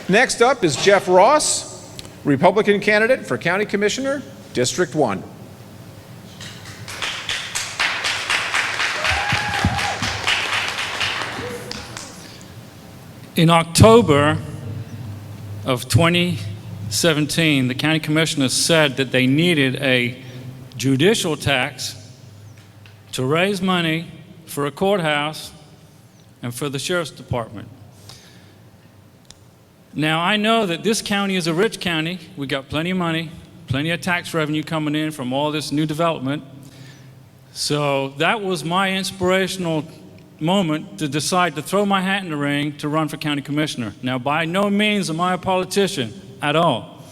Next up is Geoff Ross, Republican candidate for County Commissioner, District 1. In October of 2017, the county commissioners said that they needed a judicial tax to raise money for a courthouse and for the sheriff's department. Now, I know that this county is a rich county. We got plenty of money, plenty of tax revenue coming in from all this new development. So that was my inspirational moment to decide to throw my hat in the ring to run for county commissioner. Now, by no means am I a politician at all.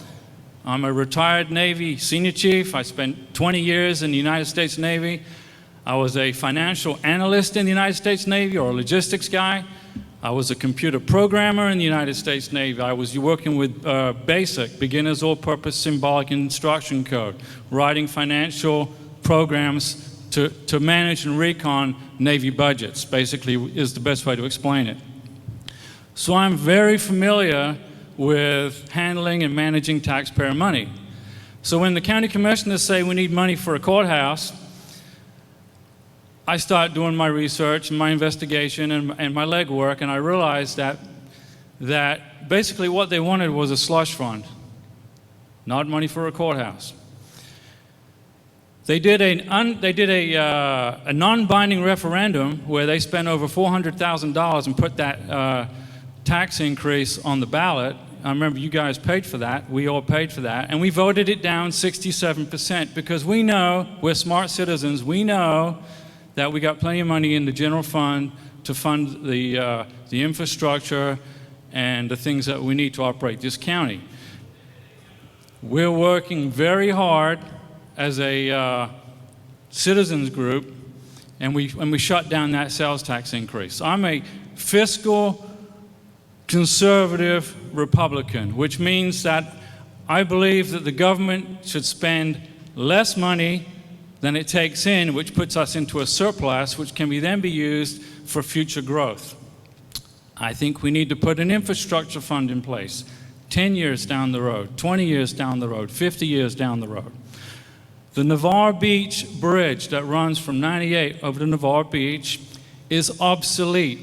I'm a retired Navy senior chief. I spent 20 years in the United States Navy. I was a financial analyst in the United States Navy, or a logistics guy. I was a computer programmer in the United States Navy. I was working with BASIC, Beginner's All-Purpose Symbolic Instruction Code, writing financial programs to manage and recon Navy budgets, basically, is the best way to explain it. So I'm very familiar with handling and managing taxpayer money. So when the county commissioners say we need money for a courthouse, I start doing my research and my investigation and my legwork, and I realized that basically what they wanted was a slush fund, not money for a courthouse. They did a non-binding referendum where they spent over $400,000 and put that tax increase on the ballot. I remember you guys paid for that. We all paid for that. And we voted it down 67% because we know, we're smart citizens, we know that we got plenty of money in the general fund to fund the infrastructure and the things that we need to operate this county. We're working very hard as a citizens group, and we shut down that sales tax increase. I'm a fiscal conservative Republican, which means that I believe that the government should spend less money than it takes in, which puts us into a surplus, which can then be used for future growth. I think we need to put an infrastructure fund in place 10 years down the road, 20 years down the road, 50 years down the road. The Navarre Beach Bridge that runs from 98 over to Navarre Beach is obsolete.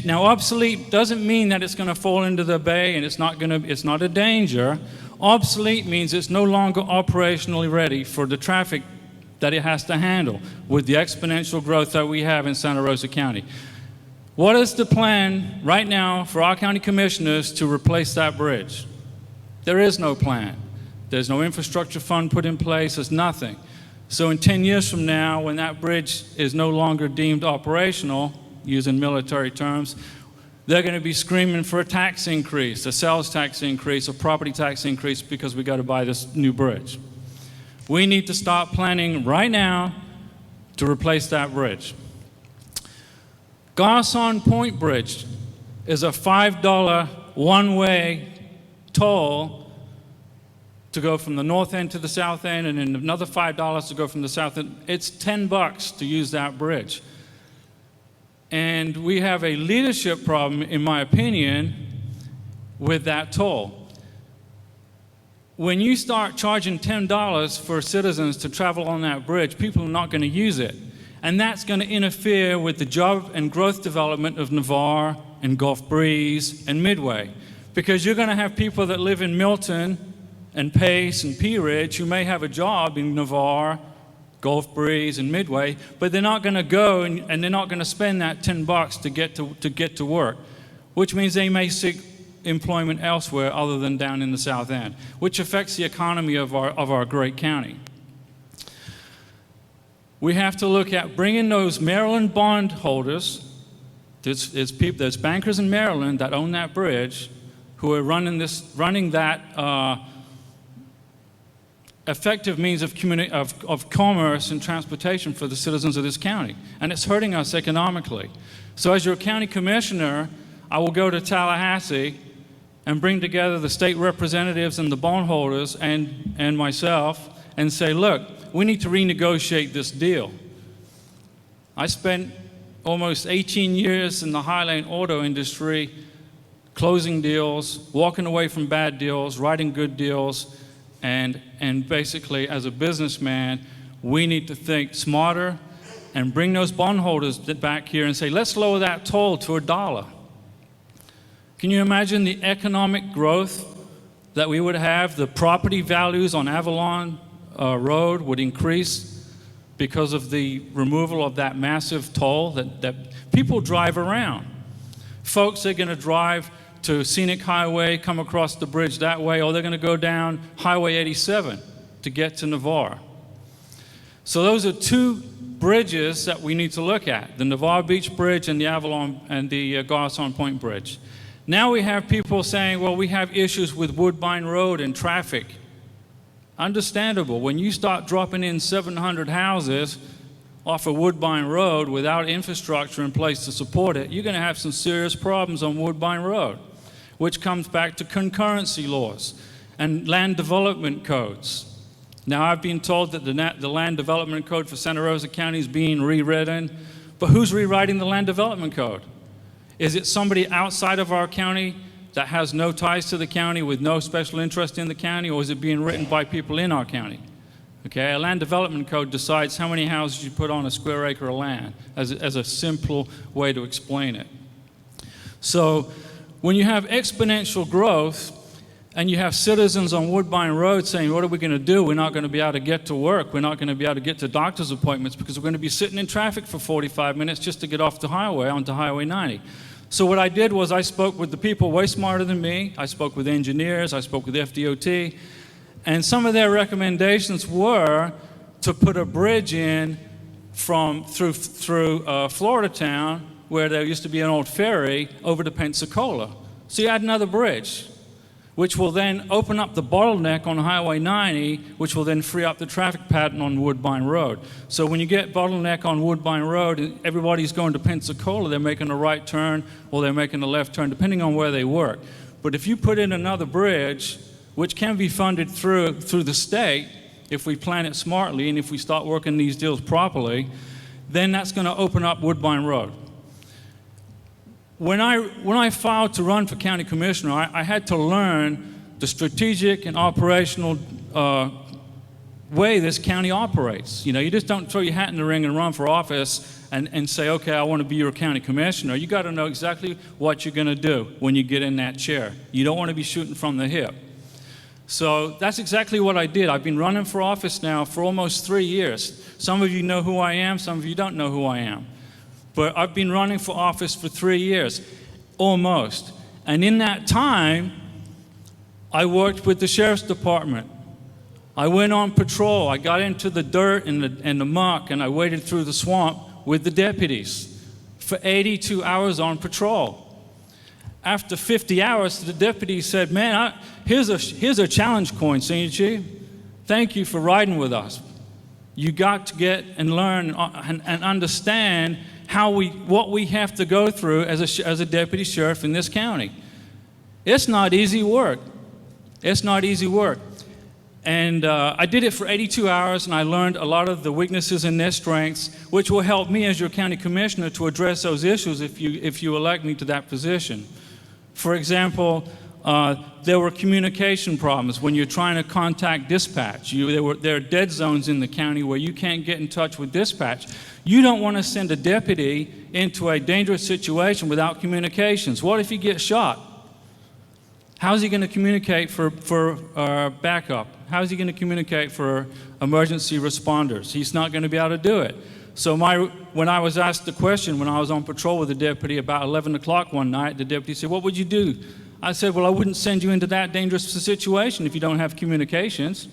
Now, obsolete doesn't mean that it's going to fall into the bay and it's not a danger. Obsolete means it's no longer operationally ready for the traffic that it has to handle with the exponential growth that we have in Santa Rosa County. What is the plan right now for our county commissioners to replace that bridge? There is no plan. There's no infrastructure fund put in place. There's nothing. So in 10 years from now, when that bridge is no longer deemed operational, using military terms, they're going to be screaming for a tax increase, a sales tax increase, a property tax increase, because we got to buy this new bridge. We need to start planning right now to replace that bridge. Garson Point Bridge is a $5 one-way toll to go from the north end to the south end, and then another $5 to go from the south end. It's $10 to use that bridge. And we have a leadership problem, in my opinion, with that toll. When you start charging $10 for citizens to travel on that bridge, people are not going to use it. And that's going to interfere with the job and growth development of Navarre and Gulf Breeze and Midway. Because you're going to have people that live in Milton and Pace and Pea Ridge who may have a job in Navarre, Gulf Breeze, and Midway, but they're not going to go and they're not going to spend that $10 to get to work, which means they may seek employment elsewhere other than down in the South End, which affects the economy of our great county. We have to look at bringing those Maryland bond holders. There's bankers in Maryland that own that bridge who are running that effective means of commerce and transportation for the citizens of this county, and it's hurting us economically. So as your county commissioner, I will go to Tallahassee and bring together the state representatives and the bondholders and myself and say, look, we need to renegotiate this deal. I spent almost 18 years in the Highland auto industry closing deals, walking away from bad deals, writing good deals, and basically, as a businessman, we need to think smarter and bring those bondholders back here and say, let's lower that toll to $1. Can you imagine the economic growth that we would have? The property values on Avalon Road would increase because of the removal of that massive toll that people drive around. Folks are going to drive to Scenic Highway, come across the bridge that way, or they're going to go down Highway 87 to get to Navarre. So those are two bridges that we need to look at, the Navarre Beach Bridge and the Avalon and the Garcon Point Bridge. Now we have people saying, well, we have issues with Woodbine Road and traffic. Understandable. When you start dropping in 700 houses off of Woodbine Road without infrastructure in place to support it, you're going to have some serious problems on Woodbine Road, which comes back to concurrency laws and land development codes. Now, I've been told that the land development code for Santa Rosa County is being rewritten, but who's rewriting the land development code? Is it somebody outside of our county that has no ties to the county with no special interest in the county, or is it being written by people in our county? Okay, a land development code decides how many houses you put on a square acre of land, as a simple way to explain it. So when you have exponential growth and you have citizens on Woodbine Road saying, what are we going to do? We're not going to be able to get to work. We're not going to be able to get to doctor's appointments because we're going to be sitting in traffic for 45 minutes just to get off the highway onto Highway 90. So what I did was I spoke with the people way smarter than me. I spoke with engineers. I spoke with FDOT. And some of their recommendations were to put a bridge in through Florida Town, where there used to be an old ferry, over to Pensacola. So you add another bridge, which will then open up the bottleneck on Highway 90, which will then free up the traffic pattern on Woodbine Road. So when you get bottleneck on Woodbine Road and everybody's going to Pensacola, they're making a right turn or they're making a left turn, depending on where they work. But if you put in another bridge, which can be funded through the state, if we plan it smartly and if we start working these deals properly, then that's going to open up Woodbine Road. When I filed to run for county commissioner, I had to learn the strategic and operational way this county operates. You know, you just don't throw your hat in the ring and run for office and say, okay, I want to be your county commissioner. You got to know exactly what you're going to do when you get in that chair. You don't want to be shooting from the hip. So that's exactly what I did. I've been running for office now for almost 3 years. Some of you know who I am, some of you don't know who I am. But I've been running for office for 3 years, almost. And in that time, I worked with the sheriff's department. I went on patrol. I got into the dirt and the muck, and I waded through the swamp with the deputies for 82 hours on patrol. After 50 hours, the deputy said, man, here's a challenge coin, Senior Chief. Thank you for riding with us. You got to get and learn and understand what we have to go through as a deputy sheriff in this county. It's not easy work. It's not easy work. And I did it for 82 hours, and I learned a lot of the weaknesses and their strengths, which will help me as your county commissioner to address those issues if you elect me to that position. For example, there were communication problems when you're trying to contact dispatch. There are dead zones in the county where you can't get in touch with dispatch. You don't want to send a deputy into a dangerous situation without communications. What if he gets shot? How's he going to communicate for backup? How's he going to communicate for emergency responders? He's not going to be able to do it. So when I was asked the question, when I was on patrol with the deputy about 11 o'clock one night, the deputy said, what would you do? I said, well, I wouldn't send you into that dangerous situation if you don't have communications.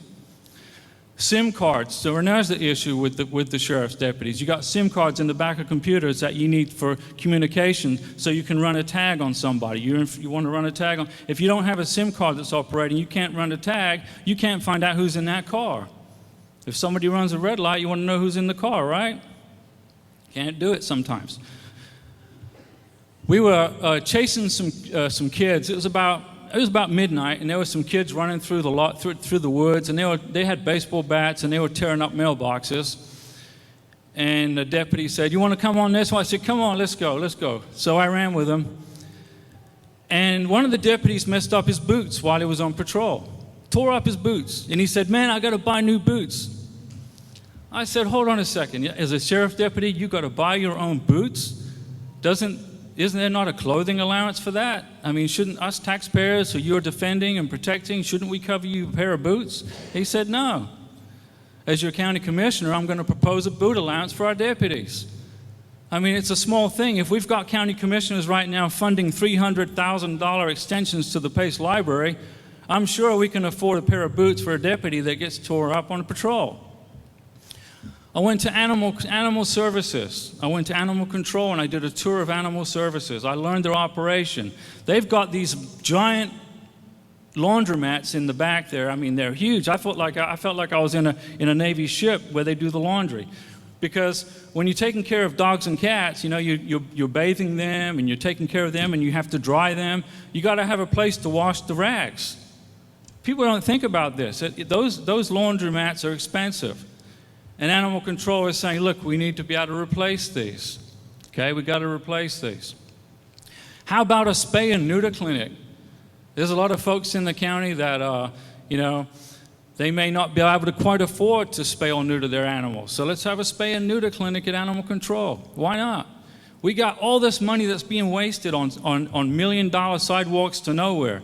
SIM cards. So there's the issue with the sheriff's deputies. You got SIM cards in the back of computers that you need for communication so you can run a tag on somebody. You want to run a tag on. If you don't have a SIM card that's operating, you can't run a tag. You can't find out who's in that car. If somebody runs a red light, you want to know who's in the car, right? Can't do it sometimes. We were chasing some kids. It was about midnight, and there were some kids running through the woods, and they had baseball bats, and they were tearing up mailboxes. And the deputy said, "You want to come on this one?" I said, "Come on, let's go." So I ran with them, And one of the deputies messed up his boots while he was on patrol. Tore up his boots. And he said, man, I got to buy new boots. I said, hold on a second. As a sheriff deputy, you got to buy your own boots? Isn't there not a clothing allowance for that? I mean, shouldn't us taxpayers who you're defending and protecting, shouldn't we cover you a pair of boots? He said, no. As your county commissioner, I'm going to propose a boot allowance for our deputies. I mean, it's a small thing. If we've got county commissioners right now funding $300,000 extensions to the Pace Library, I'm sure we can afford a pair of boots for a deputy that gets tore up on patrol. I went to animal services. I went to animal control and I did a tour of animal services. I learned their operation. They've got these giant laundromats in the back there. I mean, they're huge. I felt like I was in a Navy ship where they do the laundry. Because when you're taking care of dogs and cats, you know, you're bathing them and you're taking care of them and you have to dry them. You got to have a place to wash the rags. People don't think about this. Those laundromats are expensive. And animal control is saying, look, we need to be able to replace these. Okay, we got to replace these. How about a spay and neuter clinic? There's a lot of folks in the county that, you know, they may not be able to quite afford to spay or neuter their animals. So let's have a spay and neuter clinic at animal control. Why not? We got all this money that's being wasted on million-dollar sidewalks to nowhere.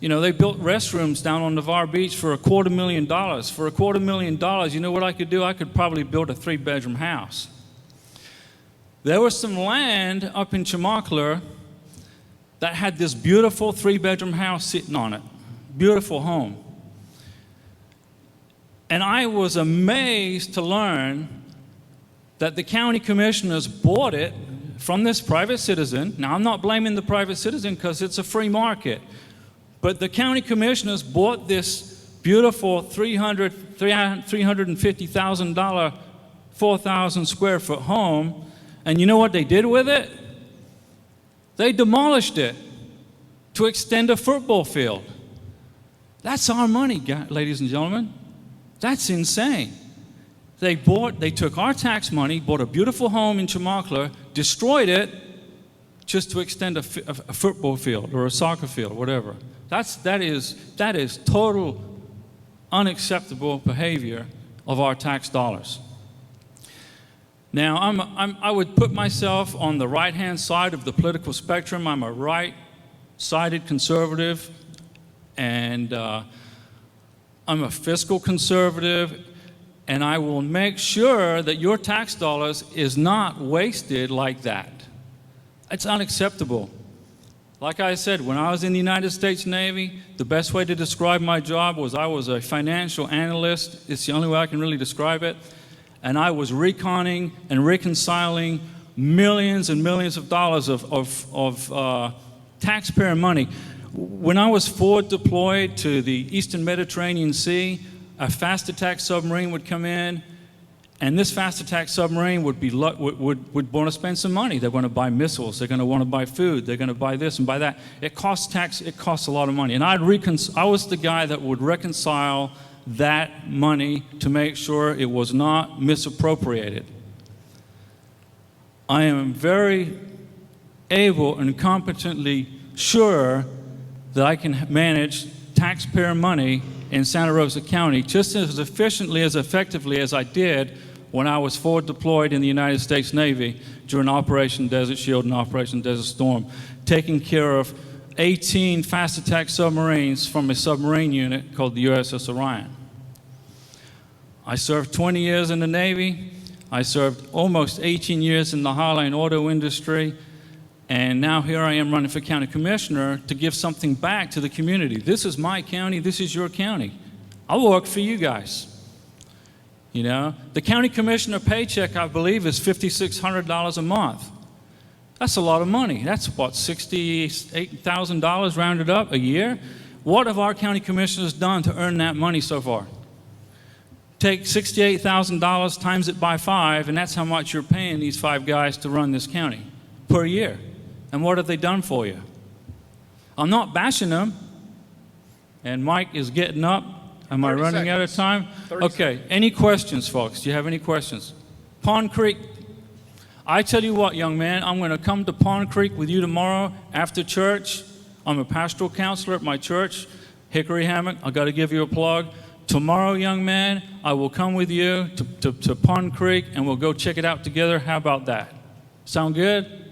You know, they built restrooms down on Navarre Beach for $250,000. For $250,000, you know what I could do? I could probably build a 3-bedroom house. There was some land up in Chimockler that had this beautiful 3-bedroom house sitting on it. Beautiful home. And I was amazed to learn that the county commissioners bought it from this private citizen. Now, I'm not blaming the private citizen because it's a free market. But the county commissioners bought this beautiful $350,000, 4,000 square foot home. And you know what they did with it? They demolished it to extend a football field. That's our money, ladies and gentlemen. That's insane. They took our tax money, bought a beautiful home in Chimockler, destroyed it just to extend a football field or a soccer field, whatever. That is total unacceptable behavior of our tax dollars. Now, I would put myself on the right-hand side of the political spectrum. I'm a right-sided conservative, and I'm a fiscal conservative, and I will make sure that your tax dollars is not wasted like that. It's unacceptable. Like I said, when I was in the United States Navy, the best way to describe my job was I was a financial analyst. It's the only way I can really describe it. And I was reconning and reconciling millions and millions of dollars of taxpayer money. When I was forward deployed to the Eastern Mediterranean Sea, a fast attack submarine would come in, and this fast attack submarine would want to spend some money. They're going to buy missiles. They're going to want to buy food. They're going to buy this and buy that. It costs a lot of money. And I was the guy that would reconcile that money to make sure it was not misappropriated. I am very able and competently sure that I can manage taxpayer money in Santa Rosa County just as efficiently, as effectively as I did when I was forward deployed in the United States Navy during Operation Desert Shield and Operation Desert Storm, taking care of 18 fast attack submarines from a submarine unit called the USS Orion. I served 20 years in the Navy. I served almost 18 years in the highline auto industry. And now here I am running for county commissioner to give something back to the community. This is my county. This is your county. I'll work for you guys. You know, the county commissioner paycheck, I believe, is $5,600 a month. That's a lot of money. That's what, $68,000 rounded up a year? What have our county commissioners done to earn that money so far? Take $68,000, times it by 5, and that's how much you're paying these 5 guys to run this county per year. And what have they done for you? I'm not bashing them. And Mike is getting up. Am I running out of time? Okay, any questions, folks? Do you have any questions? Pond Creek. I tell you what, young man, I'm going to come to Pond Creek with you tomorrow after church. I'm a pastoral counselor at my church, Hickory Hammock. I got to give you a plug. Tomorrow, young man, I will come with you to Pond Creek, and we'll go check it out together. How about that? Sound good?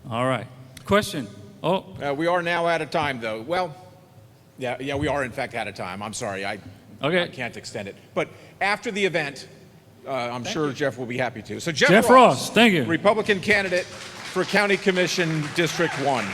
All right. Question? Oh, We are now out of time, though. Well, yeah, we are in fact out of time. I'm sorry, I can't extend it. But after the event, I'm sure Geoff will be happy to. So Geoff Ross, thank you. Republican candidate for County Commission District 1.